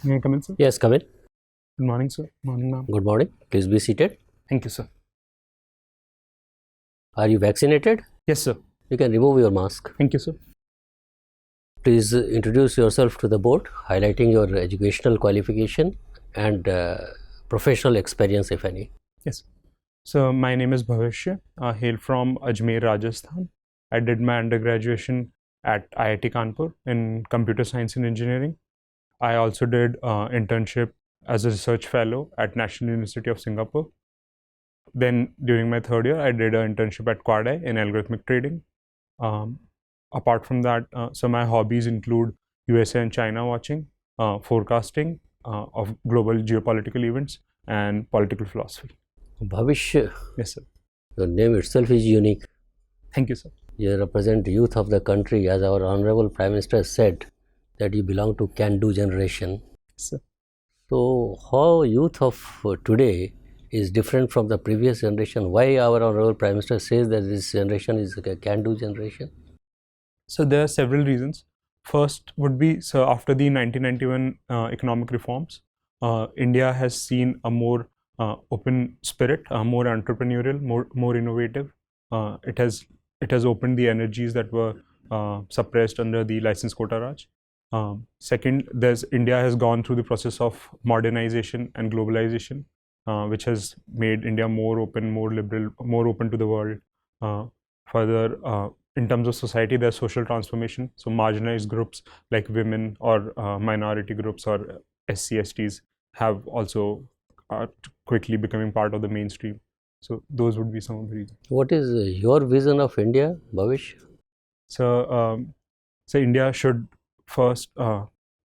May I come in, sir? Yes, come in. Good morning, sir. Morning, ma'am. Good morning. Please be seated. Thank you, sir. Are you vaccinated? Yes, sir. You can remove your mask. Thank you, sir. Please introduce yourself to the board, highlighting your educational qualification and professional experience, if any. Yes. So, my name is Bhavishya. I hail from Ajmer, Rajasthan. I did my undergraduation at IIT Kanpur in computer science and engineering. I also did internship as a research fellow at National University of Singapore. Then, during my third year, I did an internship at Quadai in algorithmic trading. Apart from that, so my hobbies include USA and China watching, forecasting of global geopolitical events, and political philosophy. Bhavishya, Yes, sir. your name itself is unique. Thank you, sir. You represent the youth of the country, as our Honorable Prime Minister said, that you belong to can-do generation. Yes, sir. So, how youth of today is different from the previous generation? Why our Honorable Prime Minister says that this generation is a can-do generation? So there are several reasons. First would be, so after the 1991 economic reforms, India has seen a more open spirit, more entrepreneurial, more innovative. It has opened the energies that were suppressed under the license quota Raj. Second, India has gone through the process of modernization and globalization, which has made India more open, more liberal, more open to the world. Further, in terms of society, there's social transformation. So marginalized groups like women or minority groups or SC/STs have also quickly becoming part of the mainstream. So those would be some of the reasons. What is your vision of India, Bhavish? So India should first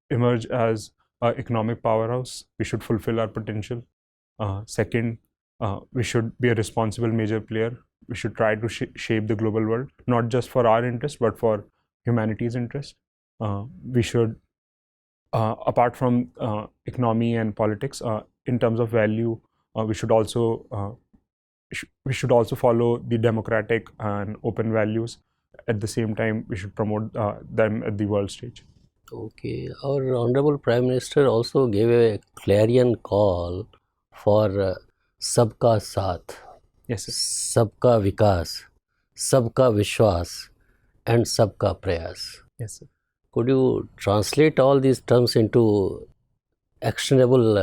emerge as an economic powerhouse. We should fulfill our potential. Second, we should be a responsible major player. We should try to shape the global world, not just for our interest, but for humanity's interest. We should, apart from economy and politics, in terms of value, we should also follow the democratic and open values. At the same time, we should promote them at the world stage. Okay, our Honorable Prime Minister also gave a clarion call for Sabka Saath, Yes, sir. Sabka Vikas, Sabka Vishwas, and Sabka Prayas. Yes, sir. Could you translate all these terms into actionable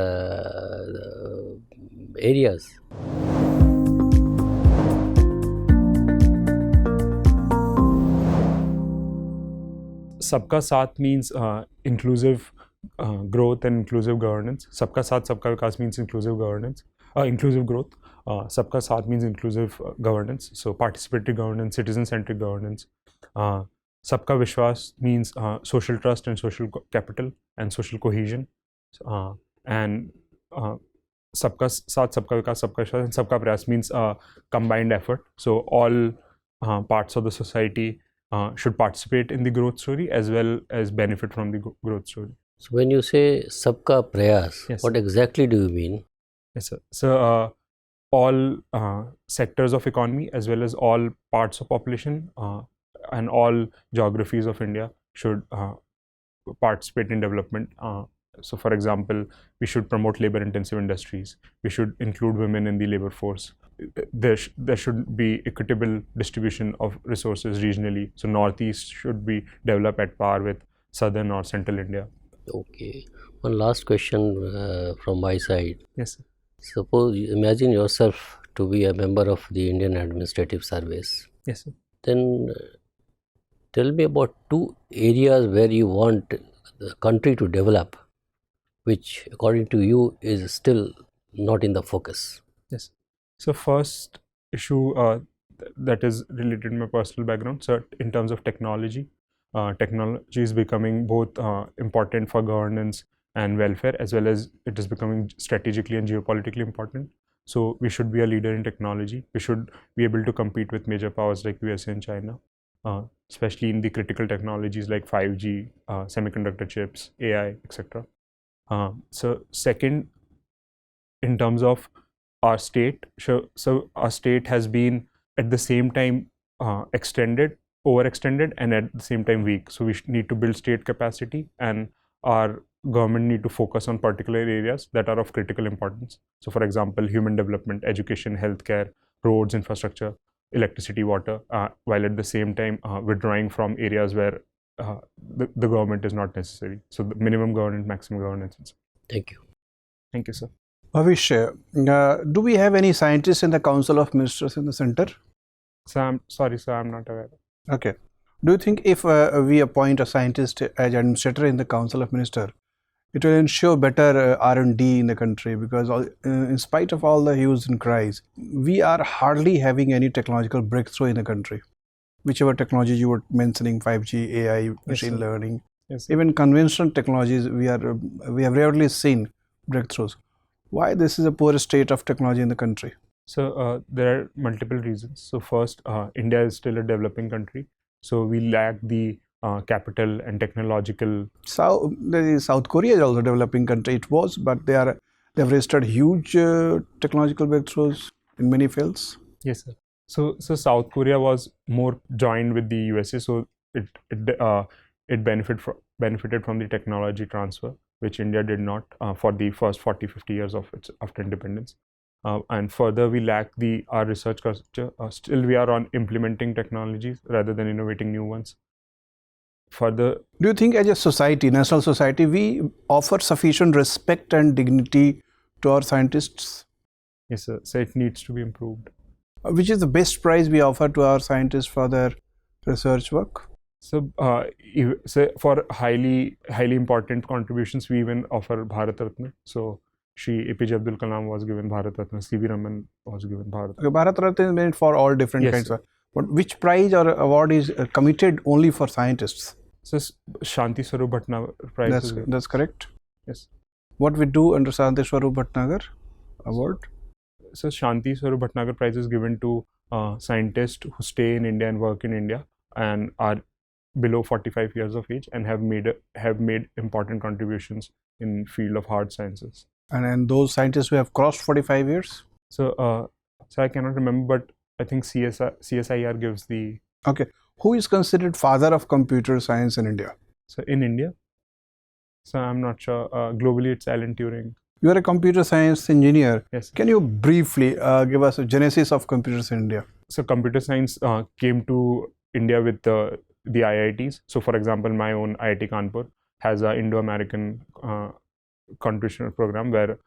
areas? Sabka Saath means inclusive growth and inclusive governance. Sabka Saath, Sabka Vikas means inclusive governance, inclusive growth. Sabka Saath means inclusive governance, so participatory governance, citizen-centric governance. Sabka Vishwas means social trust and social capital and social cohesion. And Sabka Saath, Sabka Vikas, Sabka Vishwas, and Sabka Prayas means combined effort. So all parts of the society should participate in the growth story as well as benefit from the growth story. So when you say Sabka Prayas, Yes, what exactly do you mean? Yes, sir. So all sectors of economy as well as all parts of population and all geographies of India should participate in development. So for example, we should promote labor-intensive industries. We should include women in the labor force. There should be equitable distribution of resources regionally. So Northeast should be developed at par with Southern or Central India. Okay. One last question from my side. Yes, sir. Suppose you imagine yourself to be a member of the Indian Administrative Service. Yes, sir. Then tell me about two areas where you want the country to develop, which according to you is still not in the focus. Yes. So first issue that is related to my personal background. So in terms of technology, technology is becoming both important for governance and welfare, as well as it is becoming strategically and geopolitically important. So we should be a leader in technology. We should be able to compete with major powers like USA and China, especially in the critical technologies like 5G, semiconductor chips, AI, etc. So second, in terms of our state, so our state has been at the same time overextended and at the same time weak. So we need to build state capacity, and our government need to focus on particular areas that are of critical importance. So, for example, human development, education, healthcare, roads, infrastructure, electricity, water, while at the same time withdrawing from areas where the government is not necessary. So, the minimum governance, maximum governance. Thank you. Thank you, sir. Bhavishya, do we have any scientists in the Council of Ministers in the center? So, I'm sorry, sir, I'm not aware. Okay. Do you think if we appoint a scientist as administrator in the Council of Ministers, it will ensure better R&D in the country? Because in spite of all the hues and cries, we are hardly having any technological breakthrough in the country. Whichever technology you were mentioning, 5G, AI, machine learning, even conventional technologies, we have rarely seen breakthroughs. Why this is a poor state of technology in the country? So there are multiple reasons. So first, India is still a developing country, so we lack the capital and technological. South Korea is also a developing country. It was, but they've registered huge technological breakthroughs in many fields. Yes, sir. So South Korea was more joined with the USA, so it benefited from the technology transfer, which India did not for the first 40-50 years after independence. And further, we lack our research culture. Still, we are on implementing technologies rather than innovating new ones. Further, do you think as a society, national society, we offer sufficient respect and dignity to our scientists? Yes, sir. So it needs to be improved. Which is the best prize we offer to our scientists for their research work? So, for highly important contributions, we even offer Bharat Ratna. So, Shri APJ Abdul Kalam was given Bharat Ratna, C.V. Raman was given Bharat Ratna. Okay, Bharat Ratna is meant for all different kinds of. But which prize or award is committed only for scientists? So, Shanti Swarup Bhatnagar prize. That's correct. Yes. What we do under Shanti Swarup Bhatnagar award? So, Shanti Swarup Bhatnagar prize is given to scientists who stay in India and work in India and are below 45 years of age and have made important contributions in field of hard sciences. And those scientists who have crossed 45 years? So I cannot remember, but I think CSIR gives the. Okay. Who is considered father of computer science in India? So in India? So I'm not sure. Globally, it's Alan Turing. You are a computer science engineer. Yes. Can you briefly give us a genesis of computers in India? So computer science came to India with the IITs. So for example, my own IIT Kanpur has an Indo-American contribution program where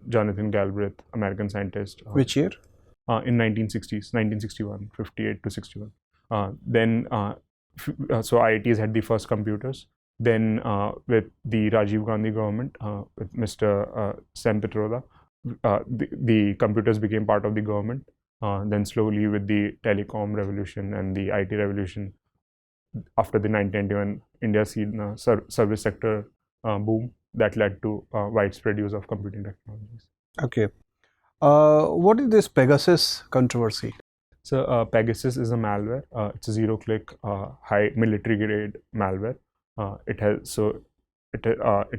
Jonathan Galbraith, American scientist. Which year? In 1960s, 1961, 58 to 61. So IITs had the first computers. Then with the Rajiv Gandhi government, with Mr. Sam Pitroda, the computers became part of the government. Then slowly with the telecom revolution and the IT revolution, after the 1991 India seen service sector boom, that led to widespread use of computing technologies. Okay. What is this Pegasus controversy? So Pegasus is a malware. It's a zero-click, high military-grade malware. It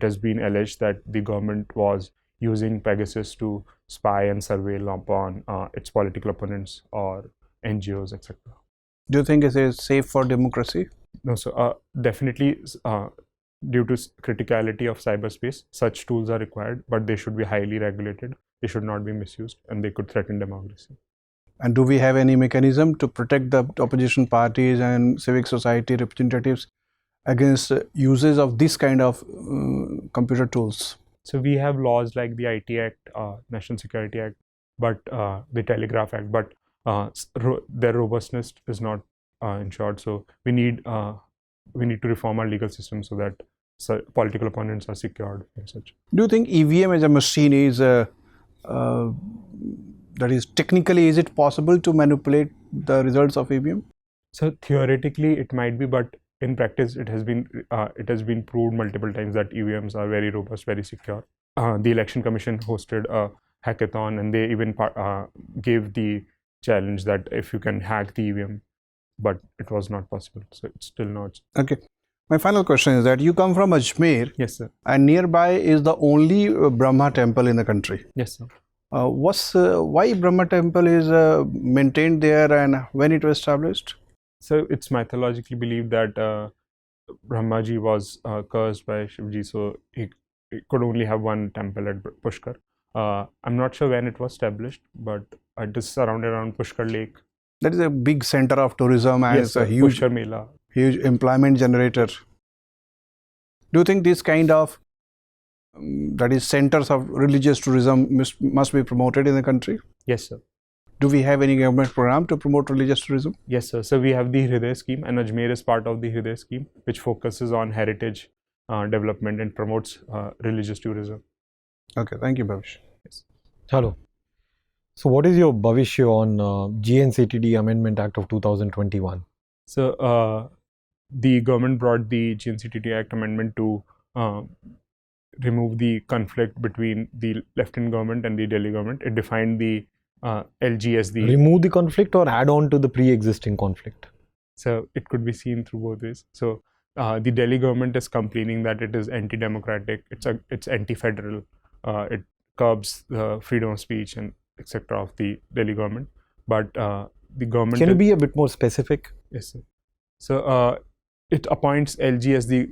has been alleged that the government was using Pegasus to spy and surveil upon its political opponents or NGOs, etc. Do you think it is safe for democracy? No, so definitely due to criticality of cyberspace, such tools are required, but they should be highly regulated. They should not be misused, and they could threaten democracy. And do we have any mechanism to protect the opposition parties and civic society representatives against uses of this kind of computer tools? So we have laws like the IT Act, National Security Act, but the Telegraph Act, but their robustness is not ensured. So we need to reform our legal system so that political opponents are secured and such. Do you think EVM as a machine is that is technically, is it possible to manipulate the results of EVM? So theoretically it might be, but in practice it has been proved multiple times that EVMs are very robust, very secure. The Election Commission hosted a hackathon, and they even gave the challenge that if you can hack the EVM, but it was not possible. So it's still not. Okay. My final question is that you come from Ajmer. Yes, sir. And nearby is the only Brahma temple in the country. Yes, sir. Why Brahma temple is maintained there and when it was established? So it's mythologically believed that Brahmaji was cursed by Shivji, so he could only have one temple at Pushkar. I'm not sure when it was established, but it is surrounded around Pushkar Lake. That is a big center of tourism and Yes, it's a huge, Pushkar Mela. huge employment generator. Do you think this kind of that is centers of religious tourism must be promoted in the country? Yes, sir. Do we have any government program to promote religious tourism? Yes, sir. So we have the Hriday scheme, and Ajmer is part of the Hriday scheme, which focuses on heritage development and promotes religious tourism. Okay, thank you, Bhavish. Yes. Hello. So what is your Bhavishya on GNCTD Amendment Act of 2021? So the government brought the GNCTD Act amendment to remove the conflict between the Lieutenant government and the Delhi government. It defined the LG as the... Remove the conflict or add on to the pre-existing conflict? So it could be seen through both ways. So the Delhi government is complaining that it is anti-democratic, it's anti-federal, it curbs the freedom of speech and etc. of the Delhi government. But the government... Can you be a bit more specific? Yes, sir. So it appoints LG as the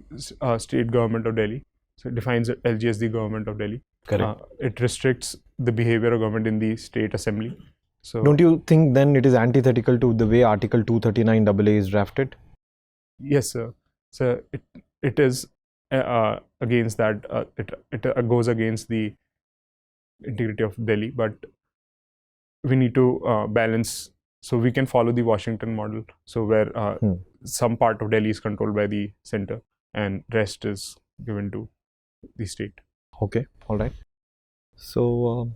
state government of Delhi. So it defines LG as the government of Delhi. Correct. It restricts the behavior of government in the state assembly. So don't you think then it is antithetical to the way Article 239AA is drafted? Yes, sir. So it is against that. It goes against the integrity of Delhi, but we need to balance. So we can follow the Washington model. So where some part of Delhi is controlled by the center and rest is given to the state. Okay, all right. So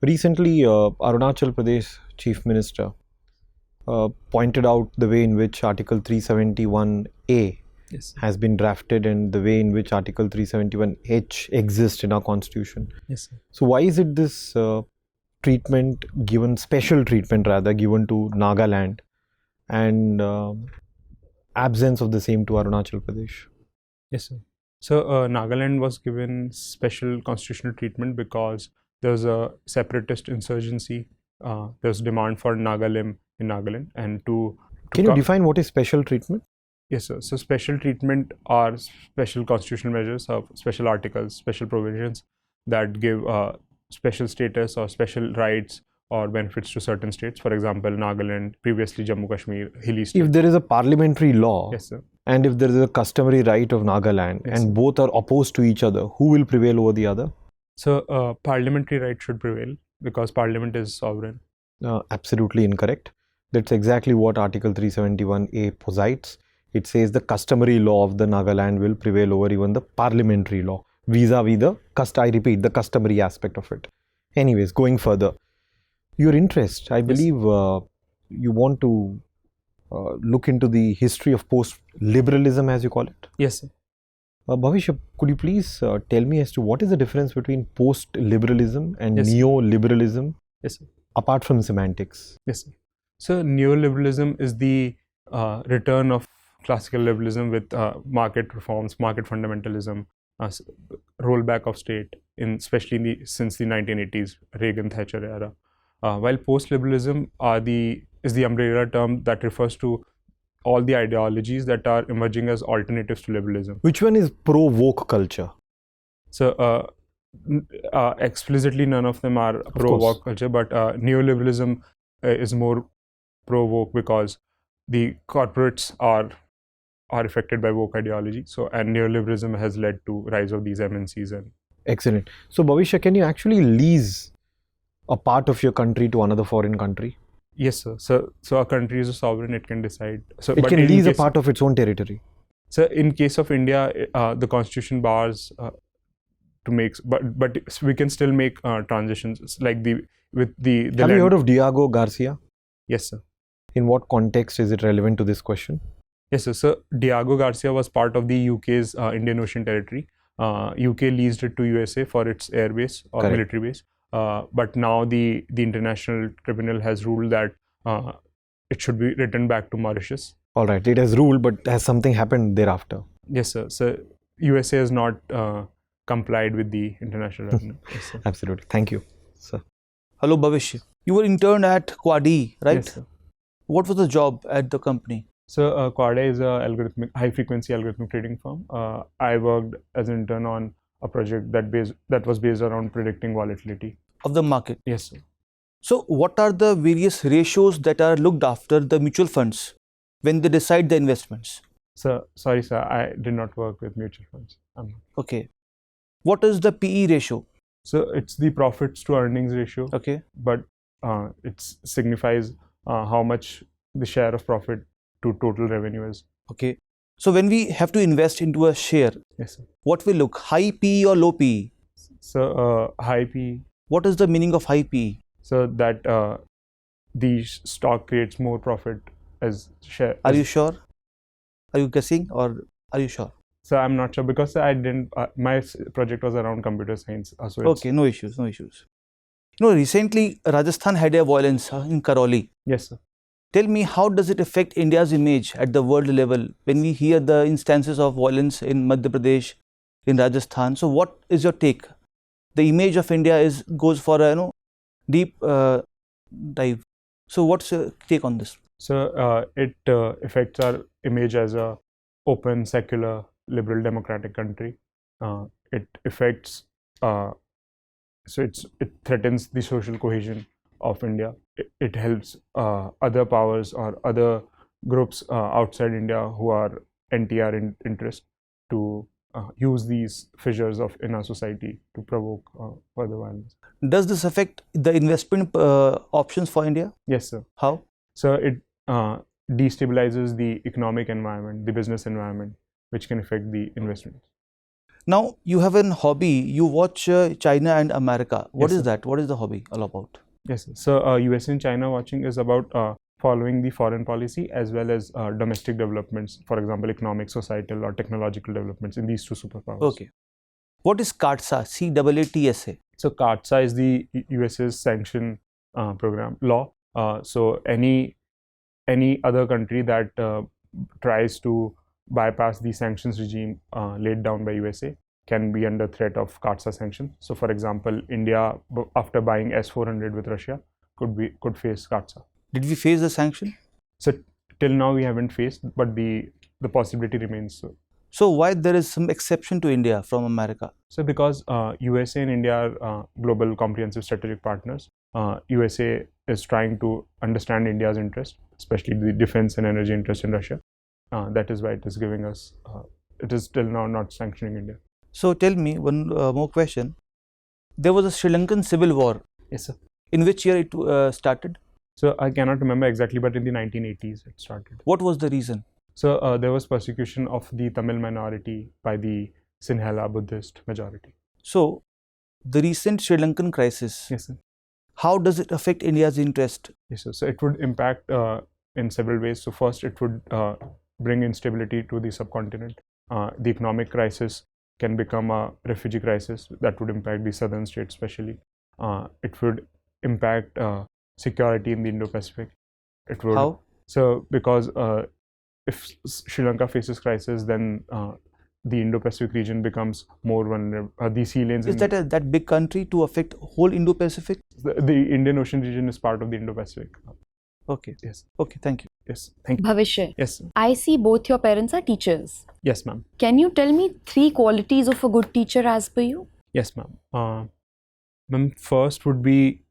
recently Arunachal Pradesh Chief Minister pointed out the way in which Article 371A has been drafted and the way in which Article 371H exists in our constitution. Yes, sir. So why is it this special treatment rather given to Nagaland and absence of the same to Arunachal Pradesh? Yes, sir. So Nagaland was given special constitutional treatment because there was a separatist insurgency. There was demand for Nagalim in Nagaland, and Can you define what is special treatment? Yes, sir. So special treatment are special constitutional measures of special articles, special provisions that give special status or special rights or benefits to certain states. For example, Nagaland, previously Jammu Kashmir, hilly state. If there is a parliamentary law, yes, sir, and if there is a customary right of Nagaland, yes, and sir, both are opposed to each other, who will prevail over the other? So parliamentary right should prevail because parliament is sovereign. Absolutely incorrect. That's exactly what Article 371A posites. It says the customary law of the Nagaland will prevail over even the parliamentary law vis-a-vis the customary aspect of it. Anyways, going further, your interest, I believe you want to look into the history of post-liberalism, as you call it. Yes, sir. Bhavishya, could you please tell me as to what is the difference between post-liberalism and yes, neo-liberalism, yes, sir, apart from semantics? Yes, sir. So neoliberalism is the return of classical liberalism with market reforms, market fundamentalism, rollback of state, especially since the 1980s, Reagan-Thatcher era. While post-liberalism is the umbrella term that refers to all the ideologies that are emerging as alternatives to liberalism. Which one is pro-woke culture? So explicitly none of them are pro-woke culture, but neoliberalism is more pro-woke because the corporates are affected by woke ideology. So and neoliberalism has led to rise of these MNCs. And excellent. So Bhavishya, can you actually lease a part of your country to another foreign country? Yes, sir. So a country is a sovereign; it can decide. So it can lease a part of its own territory. So in case of India, the constitution bars to make, but we can still make transitions like the Have you heard of Diego Garcia? Yes, sir. In what context is it relevant to this question? Yes, sir. So Diego Garcia was part of the UK's Indian Ocean Territory. UK leased it to USA for its air base or Correct. military base. But now the International Tribunal has ruled that it should be returned back to Mauritius. All right, it has ruled, but has something happened thereafter? Yes, sir. So USA has not complied with the international tribunal. Yes, sir. Absolutely. Thank you, sir. Hello, Bhavishya. You were interned at Quadi, right? Yes, sir. What was the job at the company? So Quada is a high-frequency algorithmic trading firm. I worked as an intern on a project that was based around predicting volatility of the market. Yes, sir. So what are the various ratios that are looked after the mutual funds when they decide the investments? So sorry, sir, I did not work with mutual funds. Okay. What is the PE ratio? So it's the profits to earnings ratio. Okay. But it signifies how much the share of profit to total revenue is. Okay. So when we have to invest into a share, yes, sir. What will look, high PE or low PE? So high PE. What is the meaning of high PE? So that the stock creates more profit as share. Are you sure? Are you guessing or are you sure? So I'm not sure because I didn't. My project was around computer science. So okay, no issues, no issues. You know, recently Rajasthan had a violence in Karoli. Yes, sir. Tell me, how does it affect India's image at the world level when we hear the instances of violence in Madhya Pradesh, in Rajasthan? So, what is your take? The image of India goes for a deep dive. So, what's your take on this? So it affects our image as a open, secular, liberal, democratic country. It affects. So it threatens the social cohesion of India. It helps other powers or other groups outside India who are anti-our interest to use these fissures in our society to provoke further violence. Does this affect the investment options for India? Yes, sir. How? So it destabilizes the economic environment, the business environment, which can affect the investments. Now, you have a hobby. You watch China and America. What yes, is that? What is the hobby all about? Yes, sir. So US and China watching is about following the foreign policy as well as domestic developments, for example, economic, societal or technological developments in these two superpowers. Okay. What is CAATSA? CAATSA. So CAATSA is the US's sanction program law. So any other country that tries to bypass the sanctions regime laid down by USA can be under threat of CAATSA sanctions. So, for example, India, after buying S-400 with Russia, could face CAATSA. Did we face the sanction? So, till now we haven't faced, but the possibility remains. So, why there is some exception to India from America? So, because USA and India are global comprehensive strategic partners. USA is trying to understand India's interest, especially the defense and energy interest in Russia. That is why it is giving us, it is till now not sanctioning India. So tell me one more question. There was a Sri Lankan Civil War. Yes, sir. In which year it started? So I cannot remember exactly, but in the 1980s it started. What was the reason? So there was persecution of the Tamil minority by the Sinhala Buddhist majority. So the recent Sri Lankan crisis. Yes, sir. How does it affect India's interest? Yes, sir. So it would impact in several ways. So first, it would bring instability to the subcontinent. The economic crisis can become a refugee crisis that would impact the southern states especially. It would impact security in the Indo-Pacific. It would. How? So because if Sri Lanka faces crisis, then the Indo-Pacific region becomes more vulnerable. The sea lanes. Is that big country to affect whole Indo-Pacific? The Indian Ocean region is part of the Indo-Pacific. Okay. Yes. Okay. Thank you. Yes. Thank you. Bhavishya. Yes. I see both your parents are teachers. Yes, ma'am. Can you tell me 3 qualities of a good teacher as per you? Yes, ma'am. Ma'am, first would be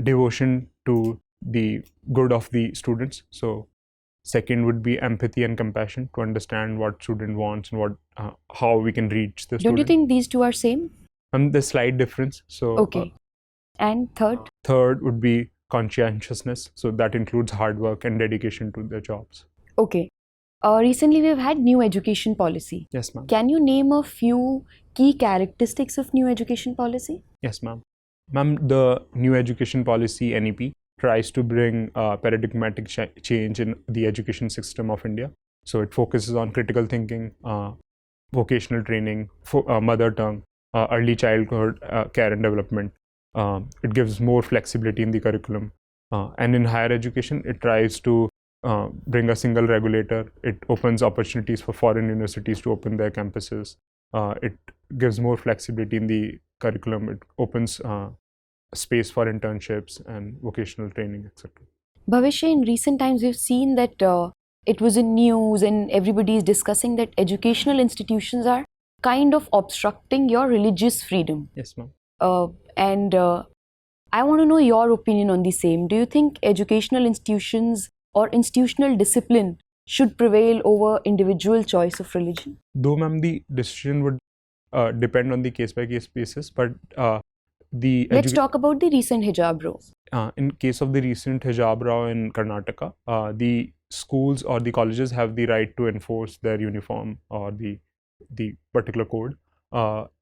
devotion to the good of the students. So, second would be empathy and compassion to understand what student wants and how we can reach the student. Don't you think these two are same? There's slight difference. So, okay. And third? Third would be conscientiousness. So that includes hard work and dedication to their jobs. Okay. Recently, we've had new education policy. Yes, ma'am. Can you name a few key characteristics of new education policy? Yes, ma'am. Ma'am, the new education policy, NEP, tries to bring paradigmatic change in the education system of India. So it focuses on critical thinking, vocational training, mother tongue, early childhood care and development. It gives more flexibility in the curriculum. And in higher education, it tries to bring a single regulator. It opens opportunities for foreign universities to open their campuses. It gives more flexibility in the curriculum. It opens space for internships and vocational training, etc. Bhavishya, in recent times, we've seen that it was in news and everybody is discussing that educational institutions are kind of obstructing your religious freedom. Yes, ma'am. And I want to know your opinion on the same. Do you think educational institutions or institutional discipline should prevail over individual choice of religion? Though, ma'am, the decision would depend on the case-by-case basis, but Let's talk about the recent hijab row. In case of the recent hijab row in Karnataka, the schools or the colleges have the right to enforce their uniform or the particular code.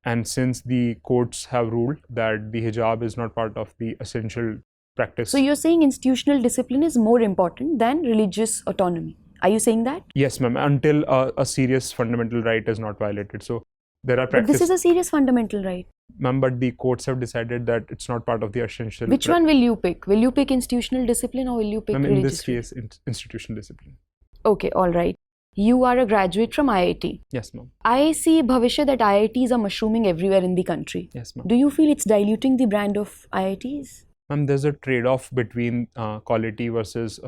And since the courts have ruled that the hijab is not part of the essential practice. So you're saying institutional discipline is more important than religious autonomy. Are you saying that? Yes, ma'am, until a serious fundamental right is not violated. So there are But this is a serious fundamental right. Ma'am, but the courts have decided that it's not part of the essential. Which one will you pick? Will you pick institutional discipline or will you pick religious? In this case, institutional discipline. Okay, all right. You are a graduate from IIT. Yes, ma'am. I see, Bhavishya, that IITs are mushrooming everywhere in the country. Yes, ma'am. Do you feel it's diluting the brand of IITs? Ma'am, there's a trade-off between quality versus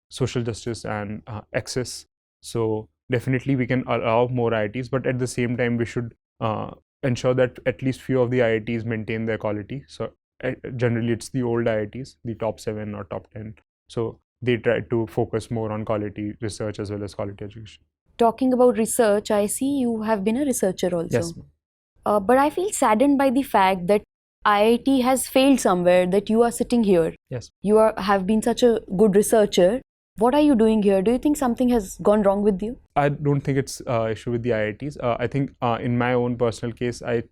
social justice and access. So definitely we can allow more IITs, but at the same time we should ensure that at least few of the IITs maintain their quality. So generally it's the old IITs, the top 7 or top 10. So they try to focus more on quality research as well as quality education. Talking about research, I see you have been a researcher also. Yes, ma'am. But I feel saddened by the fact that IIT has failed somewhere, that you are sitting here. Yes. You have been such a good researcher. What are you doing here? Do you think something has gone wrong with you? I don't think it's an issue with the IITs. I think in my own personal case, the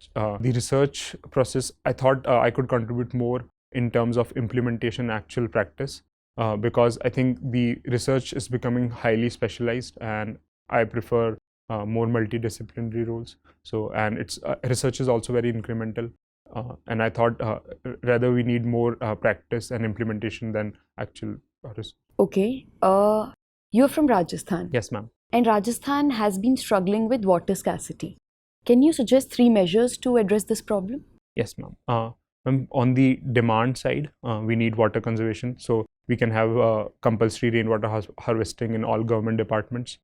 research process, I thought I could contribute more in terms of implementation, actual practice, because I think the research is becoming highly specialized and I prefer more multidisciplinary roles. So, and it's research is also very incremental. And I thought rather we need more practice and implementation than actual research. Okay. You're from Rajasthan. Yes, ma'am. And Rajasthan has been struggling with water scarcity. Can you suggest 3 measures to address this problem? Yes, ma'am. On the demand side, we need water conservation. So we can have compulsory rainwater harvesting in all government departments.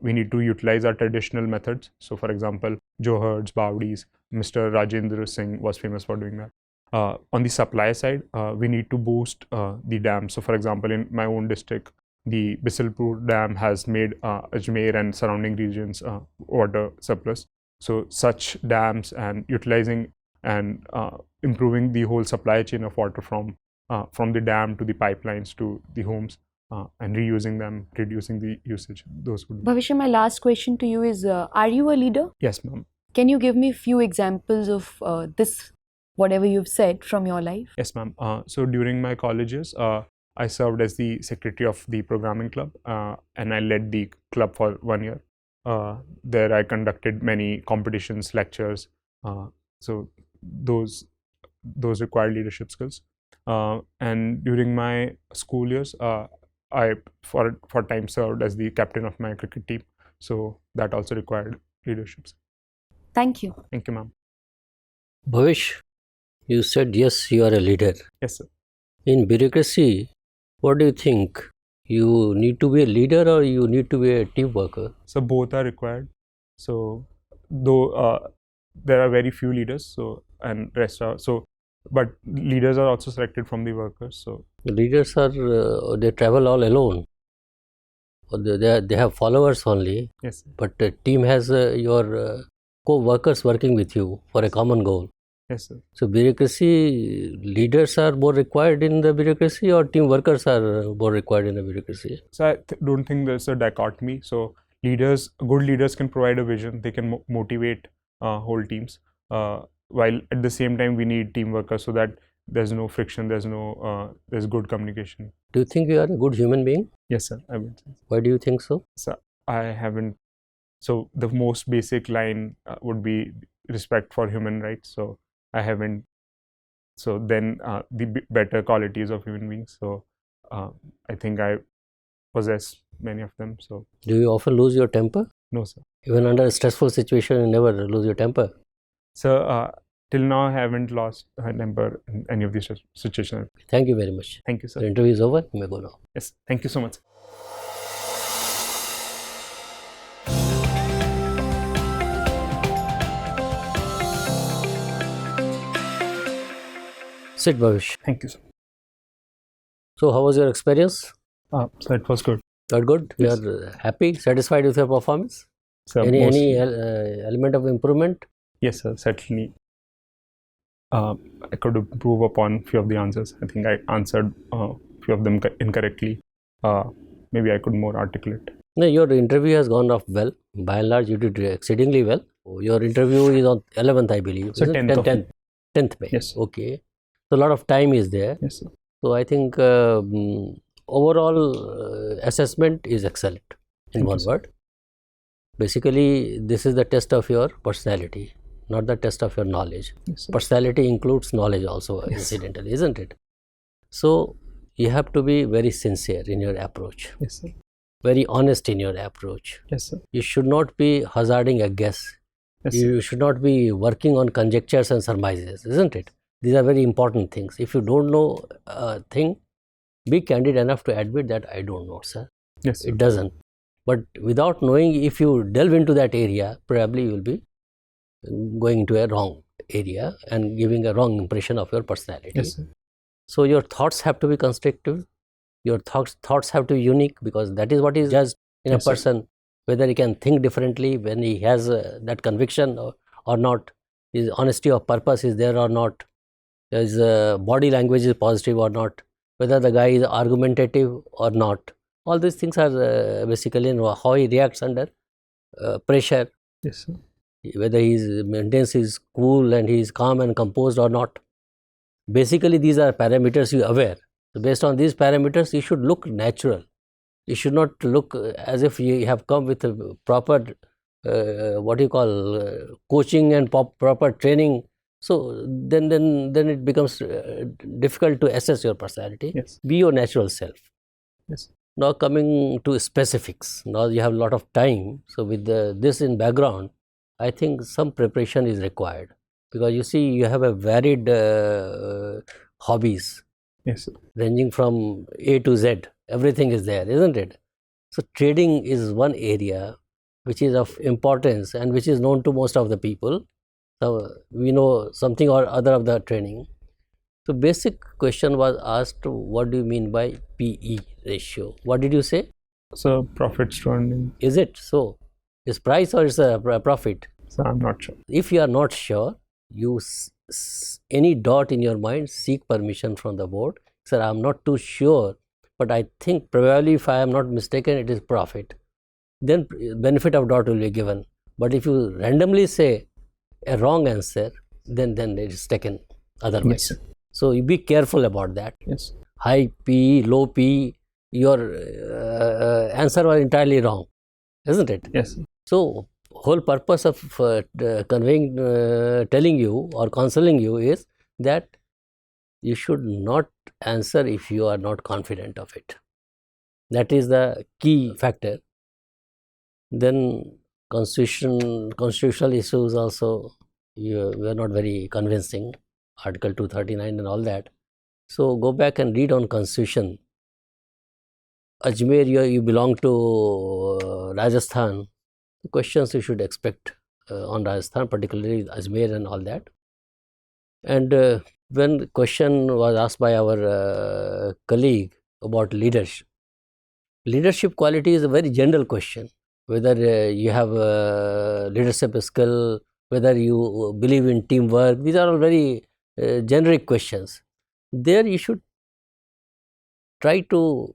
We need to utilize our traditional methods. So for example, Johards, Bawdis, Mr. Rajendra Singh was famous for doing that. On the supply side, we need to boost the dams. So for example, in my own district, the Bisalpur Dam has made Ajmer and surrounding regions water surplus. So such dams and utilizing and improving the whole supply chain of water from the dam to the pipelines to the homes and reusing them, reducing the usage. Those would be. Bhavishya, my last question to you is, are you a leader? Yes, ma'am. Can you give me a few examples of this, whatever you've said from your life? Yes, ma'am. So during my college years, I served as the secretary of the programming club and I led the club for 1 year. There I conducted many competitions, lectures. So those required leadership skills. And during my school years, I for time served as the captain of my cricket team. So that also required leadership. Thank you. Thank you, ma'am. Bhavish, you said yes, you are a leader. Yes, sir. In bureaucracy, what do you think? You need to be a leader or you need to be a team worker? So both are required. So though there are very few leaders, so and rest are so, but leaders are also selected from the workers. So the leaders are they travel all alone. Or they have followers only. Yes, sir. But the team has your co-workers working with you for a common goal. Yes, sir. So bureaucracy, leaders are more required in the bureaucracy or team workers are more required in the bureaucracy? So I don't think there's a dichotomy. So leaders, good leaders can provide a vision. They can motivate whole teams. While at the same time we need team workers so that there's no friction, there's good communication. Do you think you are a good human being? Yes, sir. I would say. Why do you think so? So I haven't. So the most basic line would be respect for human rights. So I haven't. So then the better qualities of human beings. So I think I possess many of them. So do you often lose your temper? No, sir. Even under a stressful situation, you never lose your temper? So till now, I haven't lost my temper in any of these situations. Thank you very much. Thank you, sir. The interview is over. You may go now. Yes. Thank you so much. Sit, Bhavish. Thank you, sir. So, how was your experience? So it was good. Not good? Yes. You are happy, satisfied with your performance? So Any mostly- element of improvement? Yes, sir, certainly. I could improve upon few of the answers. I think I answered few of them incorrectly. Maybe I could more articulate. No, your interview has gone off well. By and large, you did exceedingly well. Your interview is on 11th, I believe. So Is it? 10th of 10th May. Yes. Okay. So, a lot of time is there. Yes, sir. So, I think overall assessment is excellent in Thank one you, sir. word. Basically, this is the test of your personality, not the test of your knowledge. Yes, sir. Personality includes knowledge also, incidentally, isn't it? So, you have to be very sincere in your approach, Yes, sir. very honest in your approach. Yes, sir. You should not be hazarding a guess. Yes, sir. You should not be working on conjectures and surmises, isn't it? These are very important things. If you don't know a thing, be candid enough to admit that I don't know, sir. Yes, sir. It doesn't. But without knowing, if you delve into that area, probably you will be going into a wrong area and giving a wrong impression of your personality. Yes, sir. So your thoughts have to be constructive. Your thoughts have to be unique, because that is what is judged in Yes, a sir. person, whether he can think differently, when he has that conviction or not. His honesty of purpose is there or not. His body language is positive or not. Whether the guy is argumentative or not. All these things are basically how he reacts under pressure, Yes, sir. whether he maintains his cool and he is calm and composed or not. Basically, these are parameters you are aware. So based on these parameters, you should look natural. You should not look as if you have come with a proper, coaching and proper training. So then it becomes difficult to assess your personality. Yes. Be your natural self. Yes. Now coming to specifics, now you have a lot of time. So with this in background, I think some preparation is required, because you see you have a varied hobbies Yes, sir. ranging from A to Z. Everything is there, isn't it? So trading is one area which is of importance and which is known to most of the people. So we know something or other of the trading. So basic question was asked, what do you mean by PE ratio? What did you say? So profits to earning. Is it so? Is price or is a profit? So I'm not sure. If you are not sure, you any doubt in your mind, seek permission from the board. Sir, I am not too sure, but I think probably, if I am not mistaken, it is profit. Then benefit of doubt will be given. But if you randomly say a wrong answer, then it is taken otherwise. Yes, sir. So you be careful about that. Yes. High P, low P, your answer was entirely wrong, isn't it? Yes, sir. So whole purpose of conveying, telling you or counseling you is that you should not answer if you are not confident of it. That is the key factor. Then constitutional issues also were not very convincing. Article 239 and all that. So go back and read on Constitution. Ajmer, you belong to Rajasthan. The questions you should expect on Rajasthan, particularly Ajmer and all that. And when the question was asked by our colleague about leadership quality is a very general question. Whether you have leadership skill, whether you believe in teamwork, these are all very generic questions. There you should try to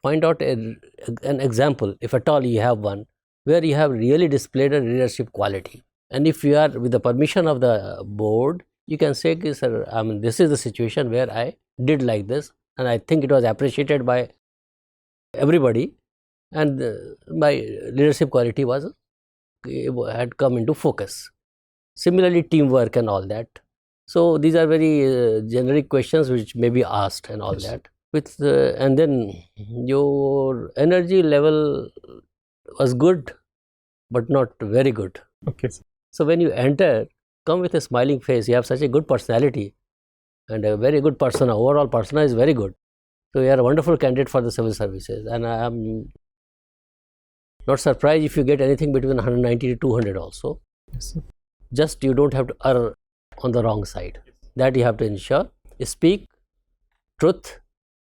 find out an example, if at all you have one, where you have really displayed a leadership quality. And if you are with the permission of the board, you can say, sir, I mean, this is the situation where I did like this, and I think it was appreciated by everybody, and my leadership quality had come into focus. Similarly, teamwork and all that. So these are very generic questions which may be asked and all Yes. that. And then your energy level was good, but not very good. Okay, sir. So when you enter, come with a smiling face. You have such a good personality and a very good persona. Overall persona is very good. So you are a wonderful candidate for the civil services. And I am not surprised if you get anything between 190 to 200 also. Yes, sir. Just you don't have to err on the wrong side. That you have to ensure. Speak truth,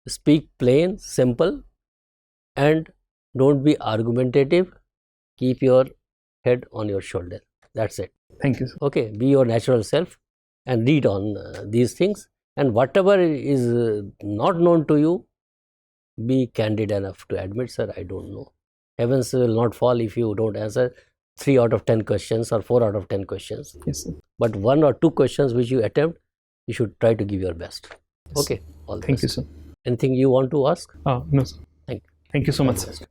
speak plain, simple, and don't be argumentative. Keep your head on your shoulder. That's it. Thank you, sir. Okay, be your natural self and read on these things, and whatever is not known to you, be candid enough to admit, sir, I don't know. Heavens will not fall if you don't answer 3 out of 10 questions or 4 out of 10 questions. Yes, sir. But 1 or 2 questions which you attempt, you should try to give your best. Yes. Okay, all the Thank you, best. sir. Anything you want to ask? No, sir. Thank you. Thank you so All much, the sir. best.